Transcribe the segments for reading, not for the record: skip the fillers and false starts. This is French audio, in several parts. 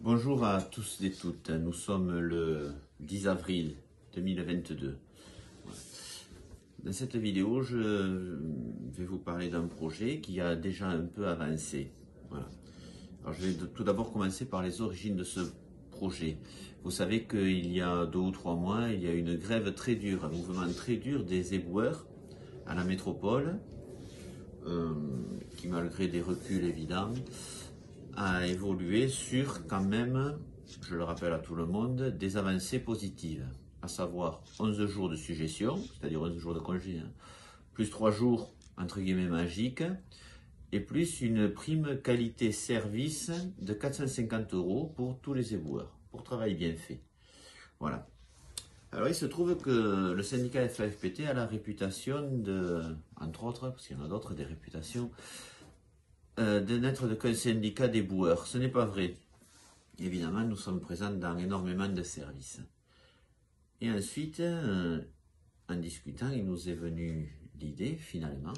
Bonjour à tous et toutes, nous sommes le 10 avril 2022. Voilà. Dans cette vidéo, je vais vous parler d'un projet qui a déjà un peu avancé. Voilà. Alors, je vais tout d'abord commencer par les origines de ce projet. Vous savez qu'il y a 2 ou 3 mois, il y a une grève très dure, un mouvement très dur des éboueurs à la métropole, qui malgré des reculs évidents, a évolué sur quand même, je le rappelle à tout le monde, des avancées positives, à savoir 11 jours de suggestion, c'est-à-dire 11 jours de congé, hein, plus 3 jours entre guillemets magiques, et plus une prime qualité-service de 450 € pour tous les éboueurs, pour travail bien fait. Voilà. Alors il se trouve que le syndicat FAFPT a la réputation de, entre autres, parce qu'il y en a d'autres, des réputations, de n'être qu'un syndicat d'éboueurs. Ce n'est pas vrai. Évidemment, nous sommes présents dans énormément de services. Et ensuite, en discutant, il nous est venu l'idée, finalement,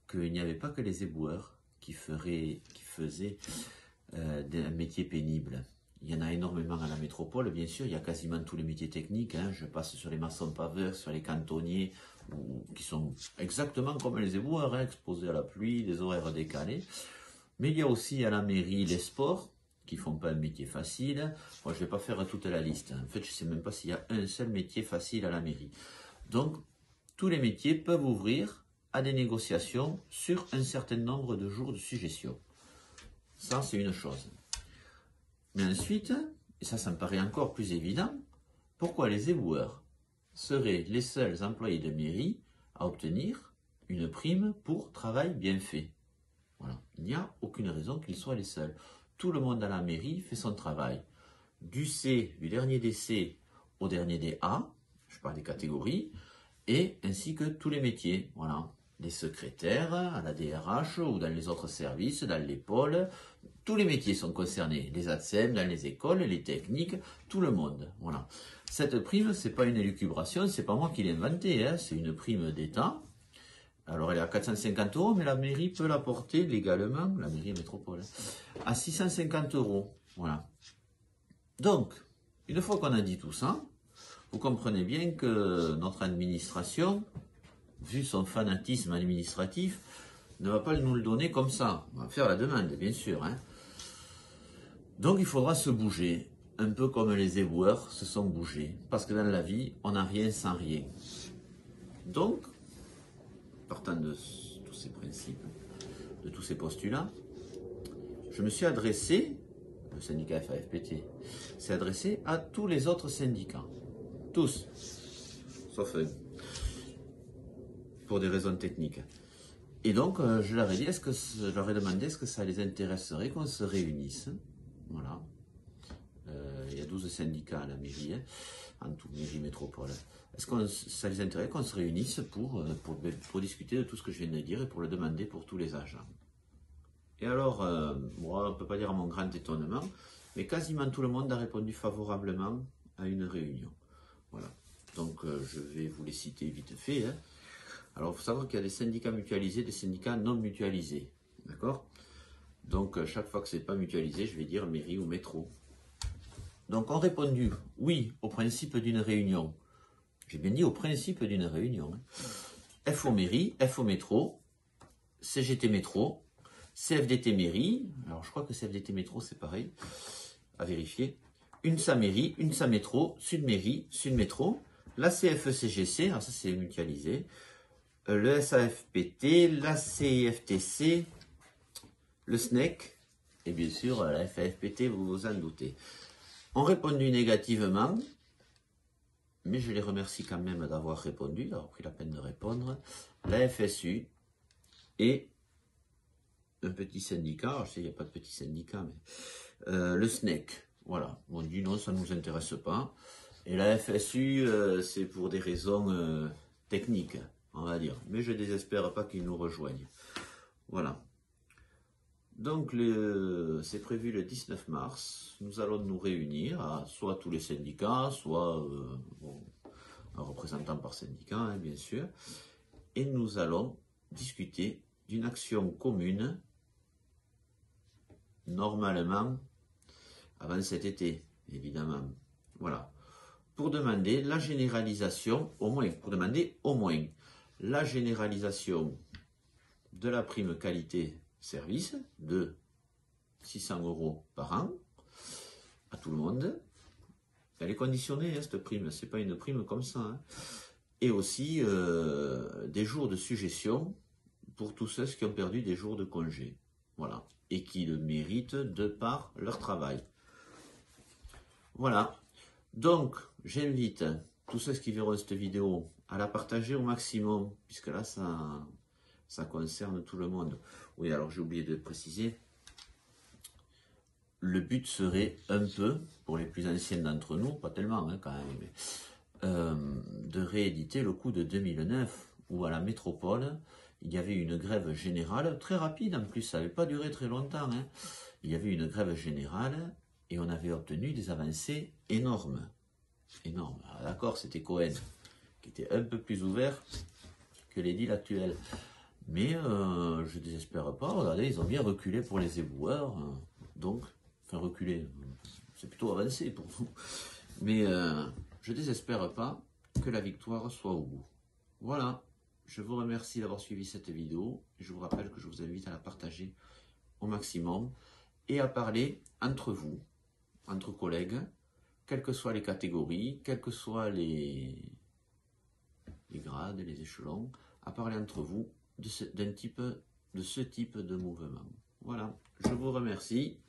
qu'il n'y avait pas que les éboueurs qui faisaient un métier pénible. Il y en a énormément à la métropole, bien sûr, il y a quasiment tous les métiers techniques, hein. Je passe sur les maçons paveurs, sur les cantonniers, qui sont exactement comme les éboueurs, hein, exposés à la pluie, des horaires décalés. Mais il y a aussi à la mairie les sports, qui font pas un métier facile. Moi, je vais pas faire toute la liste. En fait, je sais même pas s'il y a un seul métier facile à la mairie. Donc, tous les métiers peuvent ouvrir à des négociations sur un certain nombre de jours de suggestion. Ça, c'est une chose. Mais ensuite, et ça me paraît encore plus évident, pourquoi les éboueurs seraient les seuls employés de mairie à obtenir une prime pour travail bien fait? Voilà. Il n'y a aucune raison qu'ils soient les seuls. Tout le monde à la mairie fait son travail. Du C, du dernier des C au dernier des A, je parle des catégories, et ainsi que tous les métiers. Voilà. Les secrétaires à la DRH ou dans les autres services, dans les pôles, tous les métiers sont concernés. Les ATSEM, dans les écoles, les techniques, tout le monde. Voilà. Cette prime, c'est pas une élucubration, c'est pas moi qui l'ai inventée, hein, c'est une prime d'État. Alors elle est à 450 €, mais la mairie peut la porter légalement, la mairie métropole, à 650 €. Voilà. Donc, une fois qu'on a dit tout ça, vous comprenez bien que notre administration, vu son fanatisme administratif, ne va pas nous le donner comme ça. On va faire la demande, bien sûr, hein. Donc il faudra se bouger, un peu comme les éboueurs se sont bougés, parce que dans la vie, on n'a rien sans rien. Donc, partant de tous ces principes, de tous ces postulats, je me suis adressé, le syndicat FAFPT s'est adressé à tous les autres syndicats. Tous, sauf un, pour des raisons techniques. Et donc, je leur ai dit, je leur ai demandé est-ce que ça les intéresserait qu'on se réunisse. Voilà. Il y a 12 syndicats à la mairie, hein, en tout, mairie métropole. Est-ce que ça les intéresse qu'on se réunisse pour discuter de tout ce que je viens de dire et pour le demander pour tous les agents? Et alors, moi, on ne peut pas dire à mon grand étonnement, mais quasiment tout le monde a répondu favorablement à une réunion. Voilà. Donc, je vais vous les citer vite fait, hein. Alors, il faut savoir qu'il y a des syndicats mutualisés, des syndicats non mutualisés. D'accord? Donc, chaque fois que ce n'est pas mutualisé, je vais dire mairie ou métro. Donc, on a répondu oui au principe d'une réunion. J'ai bien dit au principe d'une réunion, hein. FO mairie, FO métro, CGT métro, CFDT mairie, alors je crois que CFDT métro c'est pareil, à vérifier, UNSA mairie, UNSA métro, Sud mairie, Sud métro, la CFE-CGC, alors ça c'est mutualisé, le SAFPT, la CFTC, le SNEC, et bien sûr la FAFPT, vous vous en doutez. Ont répondu négativement, mais je les remercie quand même d'avoir répondu, d'avoir pris la peine de répondre, la FSU et un petit syndicat, alors je sais qu'il n'y a pas de petit syndicat, mais le SNEC, voilà, on dit non, ça ne nous intéresse pas, et la FSU, c'est pour des raisons techniques, on va dire, mais je ne désespère pas qu'ils nous rejoignent, voilà. Donc, c'est prévu le 19 mars, nous allons nous réunir, à soit tous les syndicats, soit un représentant par syndicat, hein, bien sûr, et nous allons discuter d'une action commune, normalement, avant cet été, évidemment. Voilà. Pour demander la généralisation, pour demander au moins la généralisation de la prime qualité service de 600 € par an à tout le monde. Elle est conditionnée, hein, cette prime, c'est pas une prime comme ça. Hein. Et aussi des jours de suggestion pour tous ceux qui ont perdu des jours de congé. Voilà. Et qui le méritent de par leur travail. Voilà. Donc, j'invite tous ceux qui verront cette vidéo à la partager au maximum, puisque là, ça concerne tout le monde. Oui, alors j'ai oublié de préciser, le but serait un peu, pour les plus anciens d'entre nous, pas tellement hein, quand même, mais, de rééditer le coup de 2009, où à la métropole, il y avait une grève générale, très rapide en plus, ça n'avait pas duré très longtemps. Hein. Il y avait une grève générale et on avait obtenu des avancées énormes. Énormes. D'accord, c'était Cohen, qui était un peu plus ouvert que l'édile actuel. Mais je ne désespère pas, regardez, ils ont bien reculé pour les éboueurs. Donc, enfin reculé, c'est plutôt avancé pour nous. Mais je ne désespère pas que la victoire soit au bout. Voilà. Je vous remercie d'avoir suivi cette vidéo. Je vous rappelle que je vous invite à la partager au maximum et à parler entre vous, entre collègues, quelles que soient les catégories, quels que soient les grades, les échelons, à parler entre vous de ce type de mouvement. Voilà, je vous remercie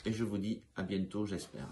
et je vous dis à bientôt, j'espère.